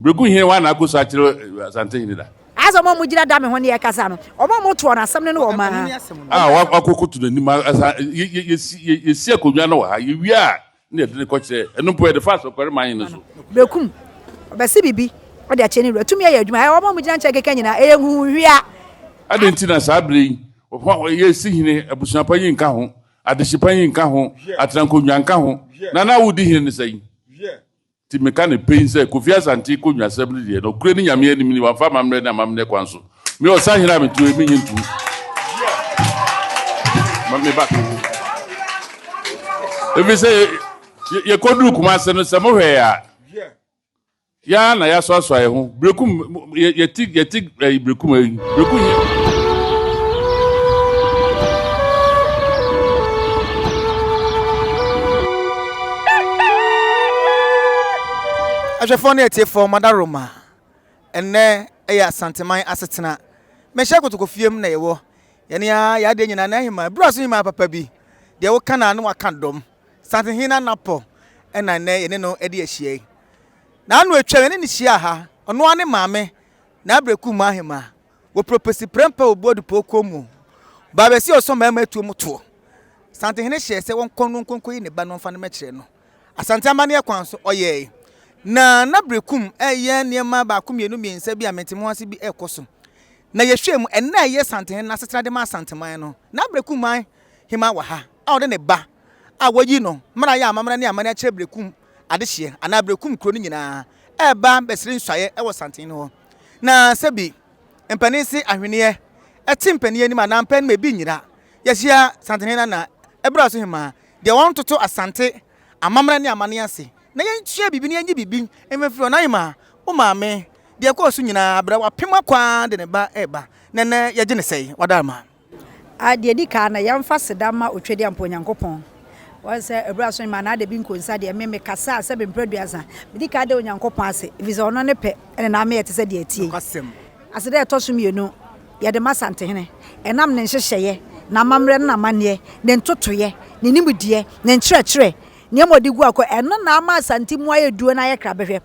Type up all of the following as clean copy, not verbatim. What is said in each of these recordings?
Breku here one akuso achiro Asantehen da. Aso mo mujira da me ho ne ye kasa no. Omo mo to na asem ne no ma. Wakokoto na nima yesi akonwa na wa ha yewi a na de ko kire eno po de fast okore man no so. Brekum obesi bibi o de ache ni ru tumi ye adwuma omo mujira nche keke nyina ehu hwia. Adenti na sabre yesi hine abusuapa yin ka ho adehyepan yin ka ho atrankonwa nka ho na wudi hine ne sai. Ti mekane pain say Kofi Asante konwa assembly de no kure ni nyame anim ni wafa mamre na mamne kwanso me o sa hira me tu emi nyintu mamne back ebi say ye koduru kuma se no se mo hwe ya na ya so ye ho brekum ye tik brekum ayi brekum Ajefone etifo madaroma enne eya Asanteman asetena me hye kotokofiem na yewo yene ya de nyina na hima braso hima papa bi de wo kana na waka dom Asantehen na napo ena ne yene no ede ahie na anu atwa yene ni hia ha ono ane maame na abreku ma hima wo propesi prempa obodu pokomu ba be si oso mama atu muto Asantehen hye se won konko yi ne ba no mfa no mekire no Asanteman ye kwanso oye na brekum eye niema ba kumienu miensa bi amentimo ase bi ekoso na yehwem ena eye Asantehen na setra de ma Asanteman no na brekum man hima wa ha a ode ne ba a wayi no mara ya amamra ne amane akire brekum adehye ana brekum kro ni nyina e ba besire nsuaye e wo Asantehen ho na sebi empanisi ahwene etimpani ani ma na mpan me bi nyira yehia Asantehen na ebra so hima de won toto Asante amamra ne amane ase na yenhye bibi ne yenye bibi emefiro na yima o maame de ko so nyina abra wapema kwa de ne ba eba nene yeje ne sei wadama de di ka na yamfa sedama otwedi ampo Nyankopon wase ebra so ma na de bi Konsa de me kasa se be mpraduasa di ka de Nyankopon ase visa ono ne pe ene na me yete se de atie ase de to so mienu ye de Asantehen enam ne hyehyeye na mamre na mane ne ntotoye ne nimudie ne nkyerɛkyerɛ niamodi gu akọ eno na ama Asantemu ayeduo na ayekra behwe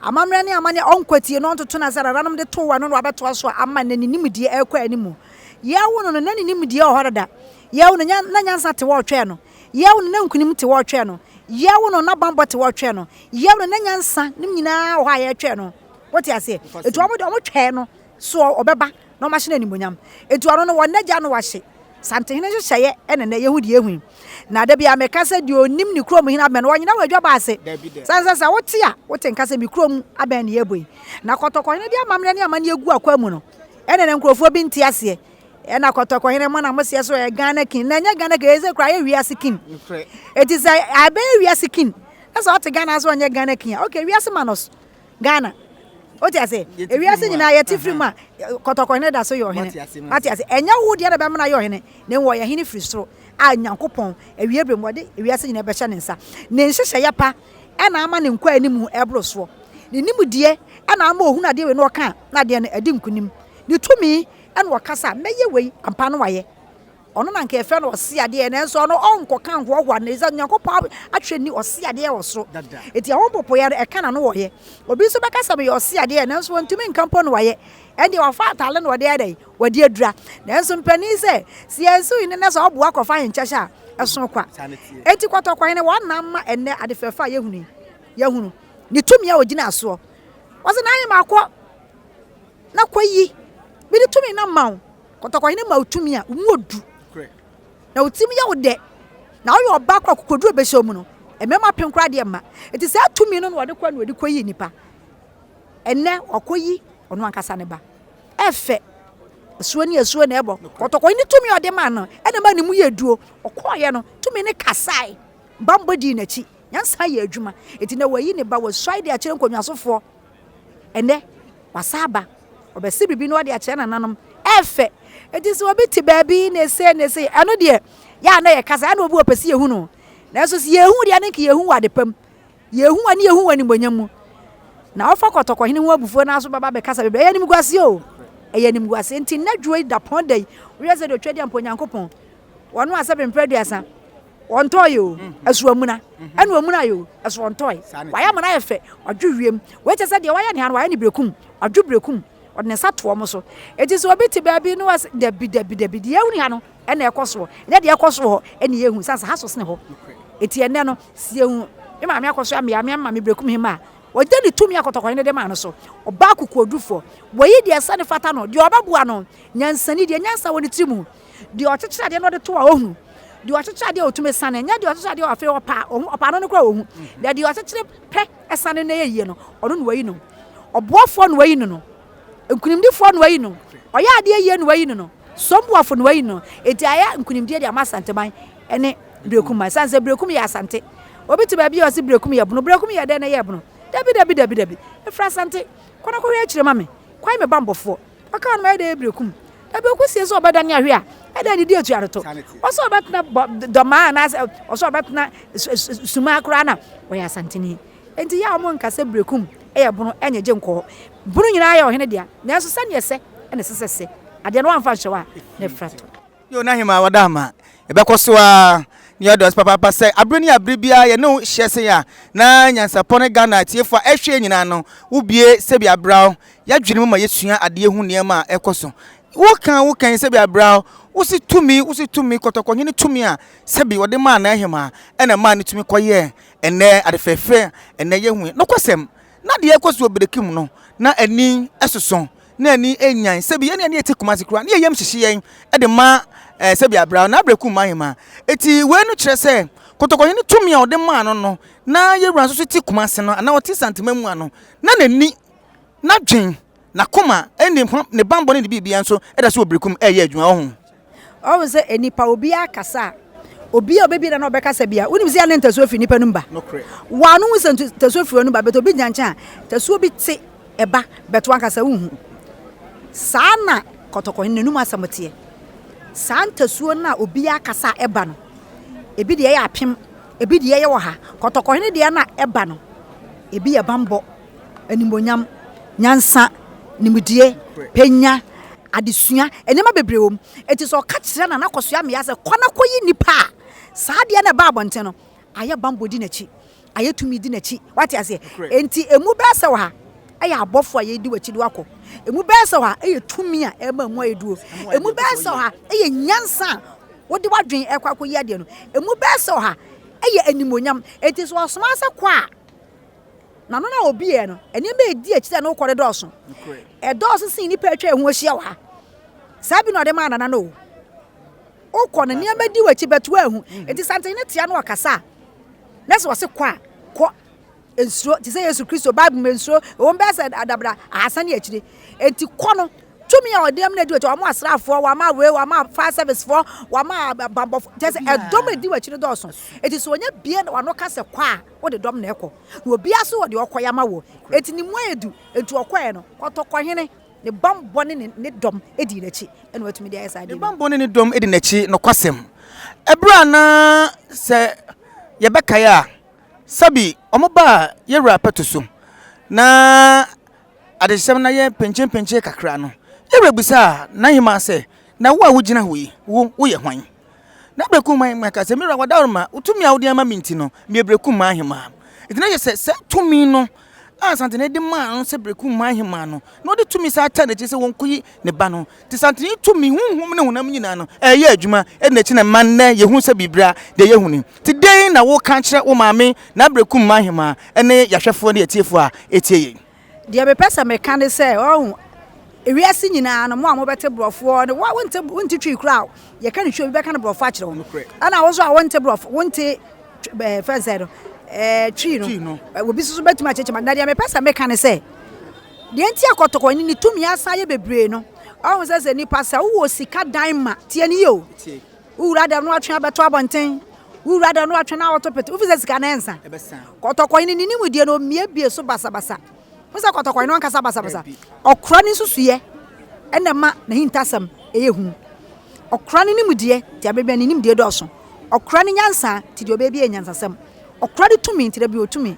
amamre ne amane onkwatie no ntoto na sara ranom de to wa no abeto so ama na nimdie ekwa animu yawo no na nimdie ohorada yawo na nyansa te wo twe no yawo na nkunim te wo twe no yawo no na bambo te wo twe no yawo na nyansa nim nyina ho aye twe no wote ase etu omo twe no so obeba no machine animonyam etu ano no wonagya no wahye Asantehen hyehyeye ene na yehudi ehun na da bia mekasa di onim ni krom hina ben wonyina wadwa baase sansa wote a wote nkasa mi krom aben ne yeboi na kotoko hina dia mamre ne amane egu akwa mu no ene ne nkrofo bi nti ase ena kotoko hina mo na mo se so e Ghana kin na nya Ghana ke eze kra ye wiase kin eti say abe wiase kin asa wote Ghana so nya Ghana kin okay wiase manos Ghana oti ase e wiase nyina ye tifrima kotoko hina da so yo hene ati ase enya wo dia da be mna yo hene ne wo ye hene free stro a Nyankopon ewie bremode ewiase nyina be hye ne nsa ne nhyehyɛ yapa ɛna ama ne nkwa animu ebroso ne nimudie ɛna ama ohunu ade we no ka na ade ne adi nkunim ne tumi ɛna wakasa meye wei ampa no waye ono na nka efe no ose ade ne nso no onko kan hoho na eza Nyankopon atwe ni ose ade wo so eti a wopopo ya e kana no woye obi so bekasa me ose ade ne nso ntumi nkampo no waye ende wafa atale no wade ade wade adura na nso mpani se siensu ine na so obo akofa henkyesha eso kwa eti kwotokwan ne wona ma enne ade fefa yehunu ni tumi a ogina aso wose na yin makọ na kwayi bi ni tumi na mawo kwotokwan ne ma tumi a umodu na utimi ya wode na oyo oba kwa kokoduro behye mu no emema penkra de ma eti se atumi no wode kwa no wode koyi nipa enne okoyi ono ankasa ne ba efe asuo na ebo kotoko ni tumi ode ma no ene ma ni mu yeduo okoye no tumi ne kasai bambodi na chi nyansa ye adwuma eti na wayi ne ba wasai de akere nkonwasofo enne wasaba obesi bibi no ode akere nananom efe eti so obi ti baabi na se eno de ya na ye kasa na obi opesi yehu no na so si yehu de na ke yehu wade pam yehu ani yehu wani bonyamu na ofa kotoko hene hu abufo na so baba be kasa bebe ya nim guase o eya nim guase nti na dwoi da pondai we say do twedi ampo Nyankopon wono asabe mpreduasa on toyo as womuna and womuna you as one toy. Why am I fe or dream? Wait a said the why and why any brecum or do brecum or nesat womoso. It is a bit to baby no as the only hano and their coswo, let the coswo any young who has a snow. It's a nano, see you. Mamma Cosami, Mamma brecum him. What did it to me? I got a man so or Baku could do for. Why dear son of Fatano, the Ababuano, Nyansani, the Nyansa when it's you. The Otter, I know the two are own. The Otter to me, son, and yet the Otter of your pa or upon the grow. That the Otter peck a son in a year, or don't way no. Or both one way no. And couldn't do one way no. Or ya dear yen way no. Some waffle way no. It I am couldn't dear Asanteman, and it broke my sons a broke me Asante. Or better baby or broke me up, no broke me a then a yabno. Debbie. A frasante. Quando correct, mammy. Quite a bumble for. I can't make the broken. The book is so bad than your here. And then the dear Jarato. Also about the man as also about Sumakrana. Where Asantehen. And the young monk has a broken. Air Bruno and a junko. Bruno and I are in a dear. There's a son, yes, and a sister say. I don't want to show the frat. You're not him, our dama. Ebekoswa. Ni odos papa say abroni abribia ye no hyese ya na Nyansapo ne Ghana tiefo ehwe nyina no ubie sebi abraw ya dwene mu ma yesua ade hu niam a ekoso wo kan sebi abraw usi tumi kotoko hini tumi a sebi wode ma na ehema ena ma ne tumi koye ene ade fefe ene ye hu no kosem na de ekoso obedekim no na ani esoso na ani enyan sebi ye ne etikuma sikura na ye yam hyehye e de ma sebi abraw na abreku mahima eti we no kire se kotoko ni tumi a ode ma no na yewura so ti kuma se no na oti santimamu ano na nani na dwen na koma eni ne bambo ne bibia nso eda so obrekum eye adwuma ho o se enipa obi akasa obi obebi na obekasa bia unim se ya ntaso afi nipa numba no kre wanu wo se ntaso afi numba beto bi nyancha taso obi te eba beto ankasa hu sana kotoko ni num asamotie Santa suona obi akasa eba no ebi de ye apem ebi de ye wo ha kotoko hene de na eba no ebi ye bambo animonyam nyansa nimdie penya adesua enema bebrewom eti so ka kire na nakosua me yase kwana koyi nipa saa de na ba abonte no aye bambo di nachi aye tumi di nachi wati ase enti emu be se wo ha aye abofo aye di wachi di wako emu be se wo ha aye tumi a ema mu ayeduo emu be se wo ha aye nyansa wodi wadwen ekwa yi ade no emu be se wo ha aye animonyam enti so osoma se kwa na no na obi e no eni be di achi na ukore doso e doso sin ni pa atwa ehu ohia wo ha sabi no de ma na no ukọ na ni amadi wachi beto ahu enti Asantehen tia no akasa na se wo se kwa ko ensuro ti se Yesu Kristo Bible mensuro o mbe se adabra asane akire enti ko no tumi a odem na di wachi wa ma asrafo wa ma we wa ma fire service for wa ma bambo just edom di wachi doso enti so onya bie na wano ka se kwa wo de dom na eko na obi aso wo de okoya ma wo enti ni mu edu enti okoye no kotoko hene ne bambo ne dom edi nachi ene watumi de ayesa de ne bambo ne dom edi nachi no kwasem ebra na se yebeka ya sabi omoba yewra petuso na adesem na ye penche kakra no yewra busa na hima se na wo a wugina hoyi wo ye hwan na breku man maka se mira wadaruma utumi a wodi ama minti no me breku man hima itina ye se tumi no Asantehen de man se breku man hima no no de tumi sa ta na che se wonkoyi ne ba no ti Asantehen tumi hunhum ne hunam nyina no ye adwuma e na chi na man na ye hu se bibra de ye huni ti den na wo kan kire wo maame na breku man hima ene yahwefo ne etiefo a etie de be pesa me kan de se oh ewiase nyina no mo a mo bete brofo ne wa wonte twi kra ye kan hwe be kan brofo a kire wo ana wo so a wonte brofo wonte fezero twi no obi susu betuma cheche ma na de me pesa me kan se de enti akotoko ni tumi asa ye bebre no o se ni pasa wo sika dan ma tie ni yo ura da no atwe abeto abonten ura da no atwe na autopet wo fi sika na ensa kotoko ni mu die no mie bie so basabasa musa kotoko ni ankasa basabasa okra ni susuye ene ma na hintasam eyehu okra ni mu die ti abebia ni die doso okra ni nyansa ti de obebi enyansasam okra di tumi ti de bi otumi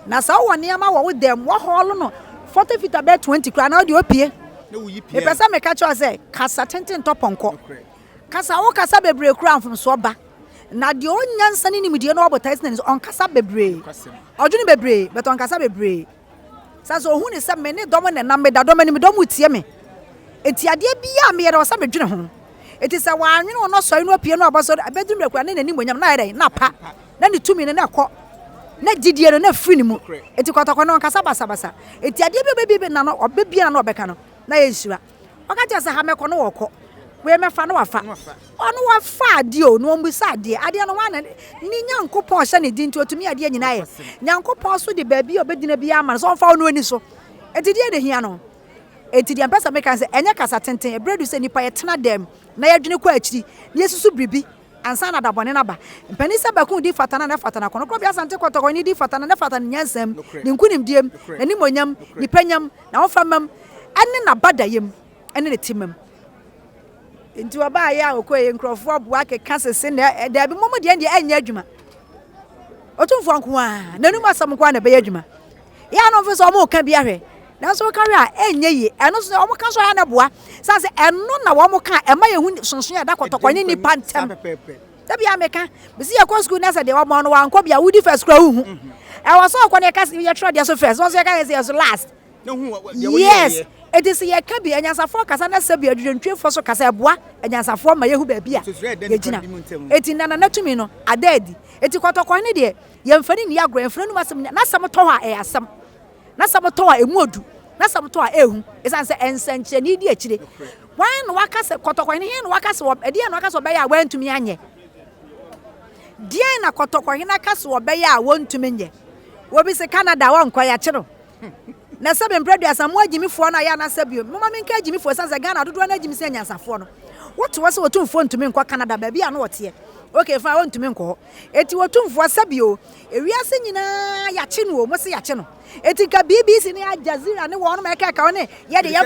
na sa wo ne ama wo dem wo holo no 40 feet about 20 kra na de opie na wo yipie e pesa me ka cho say kasa tenten toponko kasa wo kasa bebre kra mfum so ba na de onyansa ni nimdie no obotais na on kasa bebre odwene bebre but on kasa bebre saso ohu ni se me ne dom ne na me da dom ni me dom tie me eti ade bia me yere osa medwene ho eti se wa anwene no so no apie no oboso abedum rekwa ne nani monyam na yere na pa na ni tumi ne na kɔ na gidie no na firi ni mu eti kɔtɔkɔ no kasa basa basa eti ade bia na no obebia na obeka no na yesura oka je se ha mekɔ no wɔkɔ we mefa no wafa ono wafa ade o no mbisa ade no wana ni Nyankopɔn hye ne din totumi ade nyina ye Nyankopɔn so de baabi obedina bia ama so mfa no ani so eti de de hia no eti de mpesa meka se enye kasa tenten ebredu se nipa ye tena dem na yadwene kɔ akiri na yesusu bribi ansa na dabone na ba mpani se bakun di fatana na fatana kono kro bia sante kɔtɔkɔ ni di fatana na fatana nyansam ni nkunim diem na ni monyam ni panyam na wofamam ane na badayem ane ne timam nti oba ya okoye nkrofo aboa keka sese na da bi momo de anya adwuma otumfo anko a nanu masam kwa na be adwuma ya no mfo so mo ka bia hwe na so ka hwe a enya yi eno so omo ka so ya na boa sanse eno na wo mo ka e ma yehu sonson ya da kɔtɔkɔ ni ni pantem da bia meka bisi ya ko school na se de wo mo no wa anko bia wudi first kra hu e wo so ko ne ka se ya tro de so first so ya ka se so last yes it is ye ka bi Nyansafo kasa na sabi adwentwefo so kasa eboa Nyansafo ma yehu ba bia ye gina eti nana natumi no adadi eti kɔtɔkɔ ne de ye mfani ni agro mfani no asem na sam to ha e asem na sam to ha emu odu na sam to ha ehu esan se ensanche ni di akire wan no wakase kɔtɔkɔ ne he no wakase wo edi no wakase oba ya wantumi anye die na kɔtɔkɔ he na kase oba ya wantumi nye wo bi se Canada wa nkɔ ya kire na sebe mpredu asamu agimifo na ya na sebio mama menka agimifo sanse Ghana dodo na agimi se Nyansafo no woto wose wotumfo ntumi nkɔ Canada ba bia no wote okay fa wontumi nkɔ eti wotumfo sebio ewiase nyina ya che no mo se ya che no eti ka BBC ni Al Jazeera ne wo no meka ka one ye de ya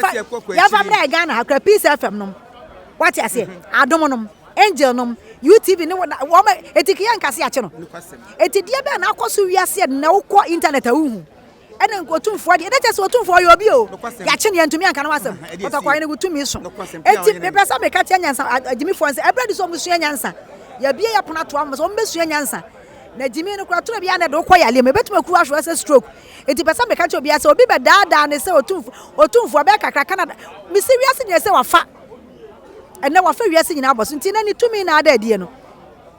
fa mra Ghana hakra Peace FM no wate ase adom no Angel no UTV ne wo eti kiya nkase ya che no eti dia be na akoso wiase na wokɔ internet a wuhu ene nkotumfo de edeche se otumfo yo bi o ya che ne ntumi anka na wasem kɔtɔkɔ ne gutumi so eti me pesa me ka tia Nyansa agimifo nse ebredi so musua Nyansa ya bie ya pona to am so mbesua Nyansa na gimi no kura to bia na de kɔ ya le me betuma ku ahwo se stroke eti pesa me ka tia obi ase obi be daada ne se otumfo be kakra Canada mi se wiase ne se wafa ene wafa wiase nyina aboso nti na ni tumi na ada adie no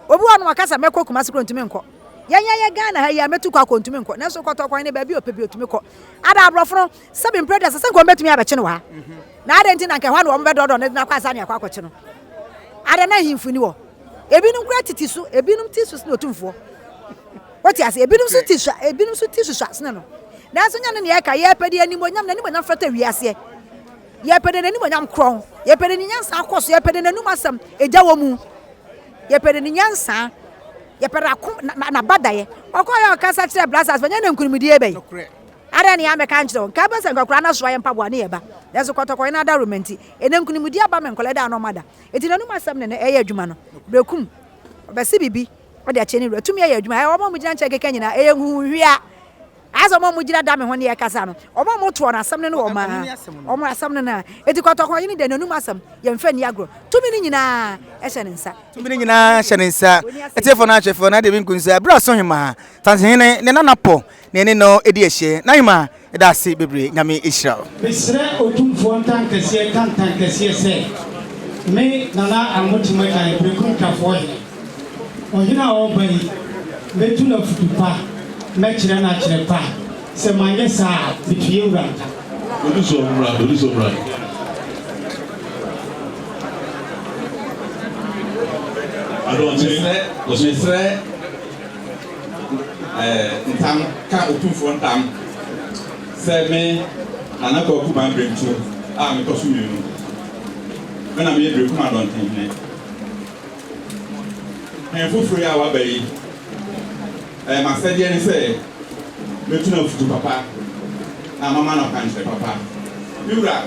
obi wa no wakasa mekɔ kuma se kro ntumi nkɔ ya Ghana ha ya metu kwa kontumi nkɔ na so kɔtɔkɔ ne ba bi opebi otumi kɔ ada abrɔfo seven brothers se nko betumi abɛkye no ha na ada nti na nka hwa no wo bɛdɔdɔ ne na kwa asa ne akɔ akɔkye no ada na himfuni wo ebinum kura titisu ebinum tisu na otumfo woti ase ebinum so tisu asne no na so nya ne ye ka ye pɛde animonyam na animonyam frata wiase ye pɛde animonyam kron ye pɛde Nyansa akɔso ye pɛde nanum asam eja wo mu ye pɛde Nyansa ye pɛde na badaye okoya kasa kire blasters fanya na nkunimdie bai ara ne ya meka nkyerɛ ka ba se nkakura na so ye mpaboa ne ye ba leso kɔtɔkɔ na da romenti ene nkunimdie aba men kɔlɛ da no mada eti nanum asam ne ɛyɛ adwuma no brekum obɛsi bibi ɔde akyɛ ne retumi ɛyɛ adwuma ɛwɔ mo mugina nkyɛ keka nyina ɛyɛ huhwia aso mo mugina da me ho ne ye kasa no ɔmo mo to na asam ne no ɔmo asam ne na eti kɔtɔkɔ ne de nanum asam ye mfa ni agro tumi ne nyina ɛhyɛ ne nsa tumi ne nyina hyɛ ne nsa etefo na achefo na de bi nkunsa bra so hema Asantehen ne nanapo ne ne no edi ehye na hema eda ase bebre nyame ehira mesre otumfo ntankese kantankese se me nana amotima kan brekum kafo he ohina obai metu na futupa mekire na kire pa se manye sa bituye uranta Oduso mra Adonte mesre ntam ka otumfo ntam se me nana ko ku ban brentu a me ko su yenu me na me brekum adonte ne fufuru ya wa bayi ma se die ni se metu na futu papa na mama na kanche papa biura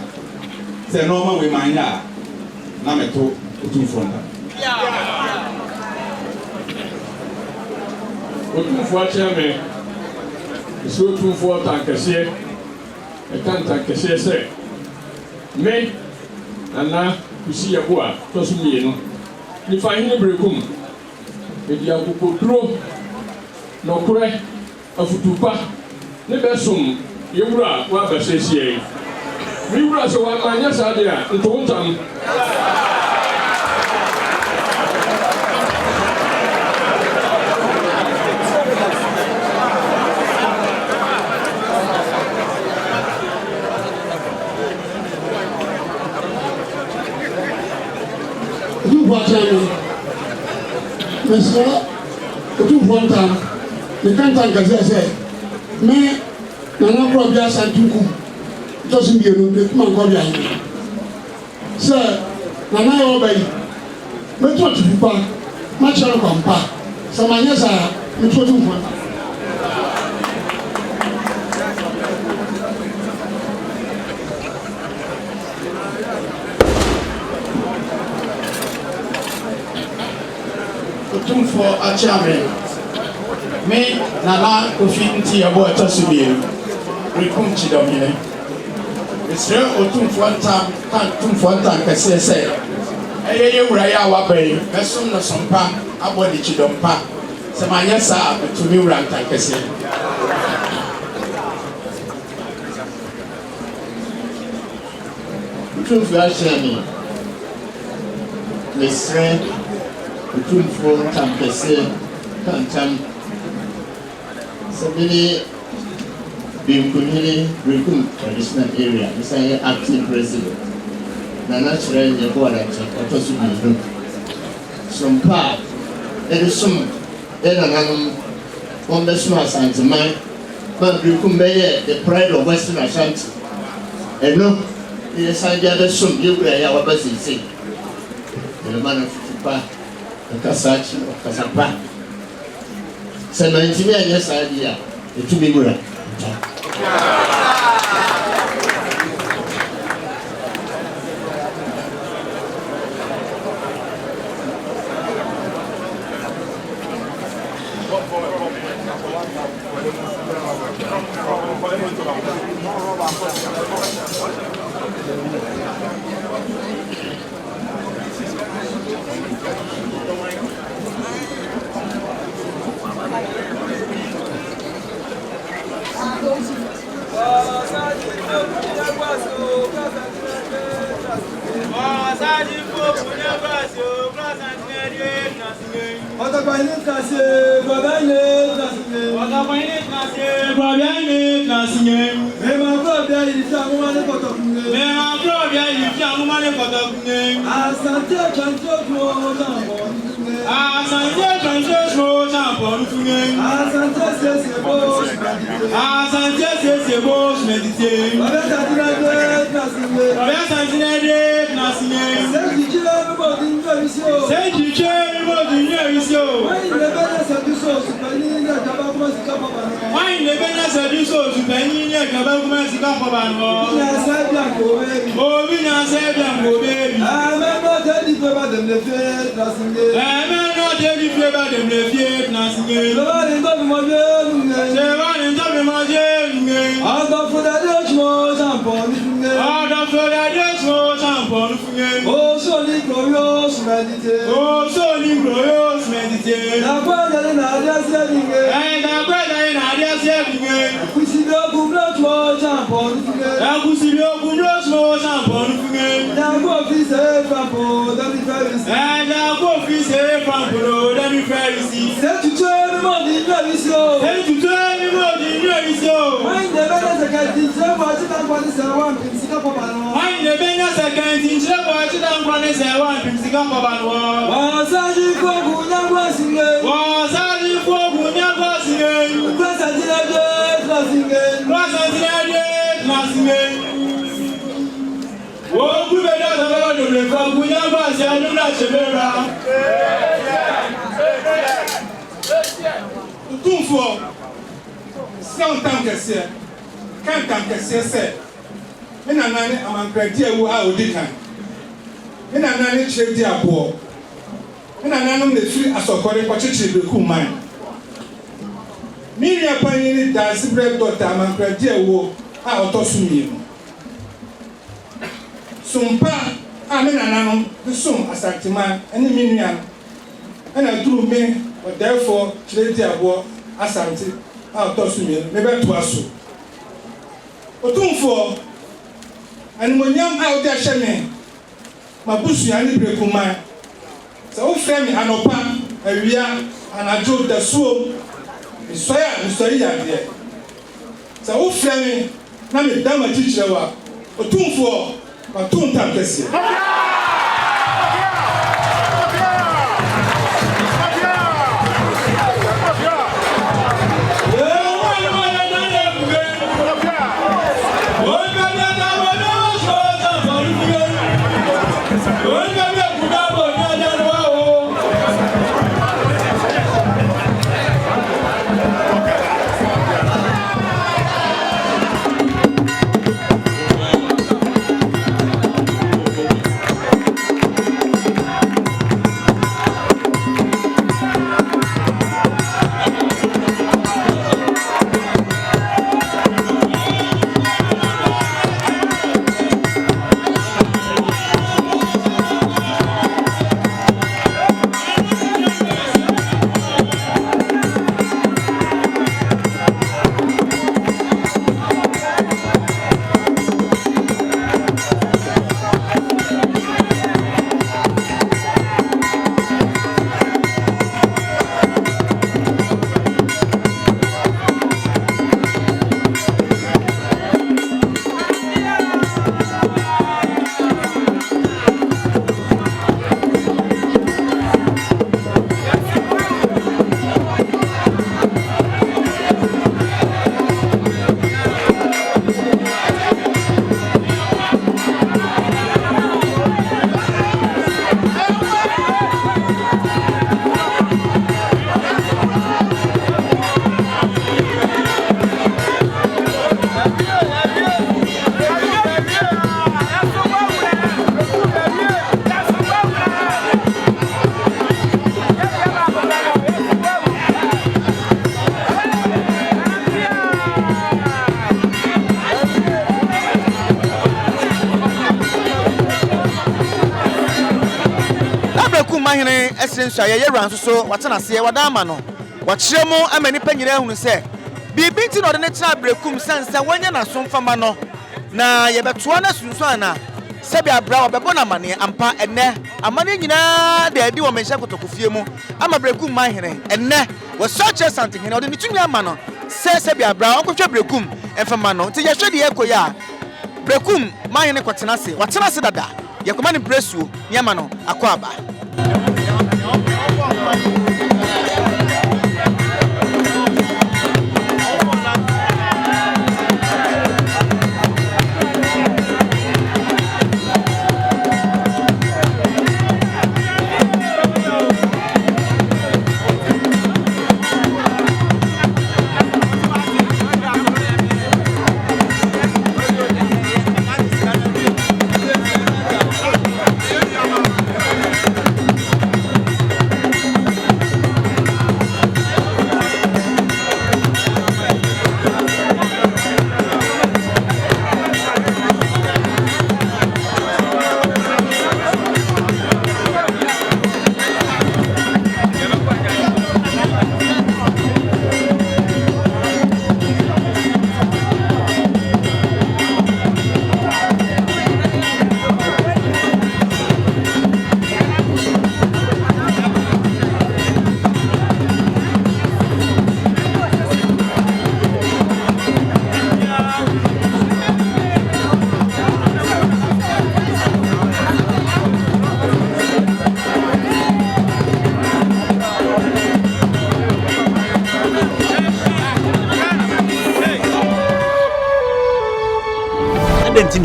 se no ma we manya na meto otumfo ntam otumfo akyerɛ me so otumfo tankɛseɛ tankɛseɛ sɛ me nana kusi yɛbo a tɔso mmienu nifa hene brekum edi akukudro nokure afutupa ne besom yewura wa basiesie yewura so wa manya sade a ntontam Monsieur, tout bon temps, mais quand on a fait, mais on a bien Santuku, just bien, mais comment on bien. C'est, on a obéi. Mais toi, tu ne peux pas, match ne compte pas. Ça m'a dit ça, mais toi, tout bon. For a chairman, me Nana Kofinti abo etasubi rekunchi domine. Esre otum for time kan tum for time kase se. Eye wura ya wa bai, mesum no sompa abo di chidompa. Se manya sa betumi wura ntan kase. Otum for a chairman. Esre between four tampese kantam sabini bimkunini recruit traditional area is an acting president na natural ye board at otosu bi some part there is some nanam on the small Asanteman but recruit the pride of Western Ashanti and no yes I gather some you were ya wabasi say the man of pa Kasachi or Kasapa. Seventy years idea, the two big word. Sumpa, Asantema, and the minion, and I drew me But therefore, Chileti Abo, Asante, I'll toss me, maybe to us. Otumfo, and when young out there, Shame, Mabusu, and Ibrekuma, so frame Anopa, and we are, and I drove the soul, Mr. There. So frame, Nami Dama teacher, Otumfo, Otum Tampesi. Essential, ye ran so watana se wadama no wakyere mu amani panyira hunu se bibi ti no de ne kira brekum sansa wanya na somfama no na ye betoa na sunsu ana se bia bra obebo na mane ampa enne amane nyina de adi wo menhya kotokofie mu ama brekum mahene enne wo search Asantehen de nitumi ama no se bia bra onkotwa brekum emfama no ti ye hwede ye koya brekum mahene kwatena se watena se dada ye koma ne presuo ne ama no akwaba.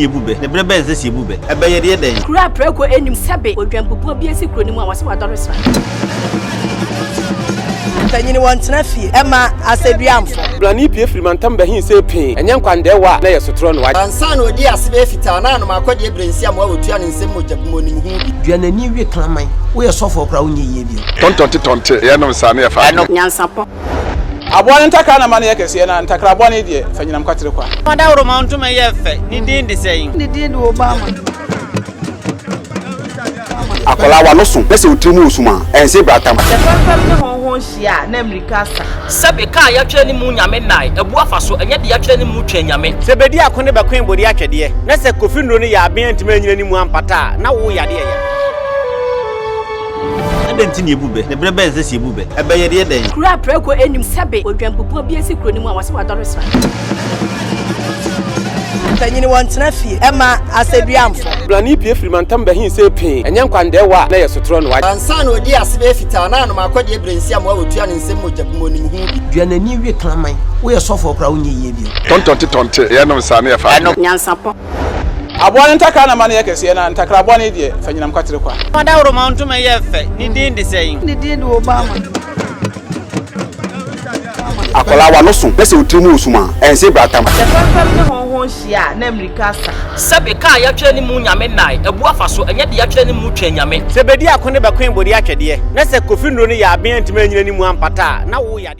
Ebube ne brebe nse si ebube ebeye de den kura preko enim sebe odwampopo bi esi kuro nim a wase wadoresra tanyini wantena fie ema aseduamfo blani pie frimantam behin se pin enya nkwande wa na yesotro no wa ansa na odi asebe fita na no akode ebrensi am wa wotua ne nsem mojabumo nim hu duanani wie klaman wo ye sofo kra wo nye ye bi tontonte ye no nsa na ye fa nyansapo abone ntaka na mane yakese na ntakra abone de fanyinam kwatere kwa mada woro ma ntuma ye fe ni din de sei ni din do Obama akola wa no so na se otiri mu osuma ense bratam the family hon hia na America sebe ka ya twa ni mu nyame nai ebu afaso enye de ya twa ni mu twa nyame sebedi akone be kwen bodi atwede na se kofi ndro ni ya aben ntima anyina ni mu ampata na wo yade ya adenti ni ebube ne brebe ense si ebube ebe ye de den kura preko enim sebe odwampupu bi esi kro ni mu awase wadore sra tanyini wantena fie ema aseduamfo blani pie frimantam be hin se pin enye nkwande wa na yesotro no wa ansa na odi asebe fita na no makode Ebenezer mo awotua ne nsem mo jabumoni mu hu duanani wie klaman wo ye sofo kra wonye yie bi tontonte ye no nsane ya fa nyansapo aboa ntakra na mane yakese na ntakra aboa ne de fanyinam kwatere kwa mada woro manto me ye fe ni din de sein ni din do Obama akola wa no so na se otiri mu osuma ense bratam the family hon hia na America sebe ka ya twa ni mu nyame nai ebu afaso enye de ya twa ni mu twa nyame sebedi akone be kwen bodi atwede na se kofi ndro ni ya aben ntima anyina ni mu ampata na wo yade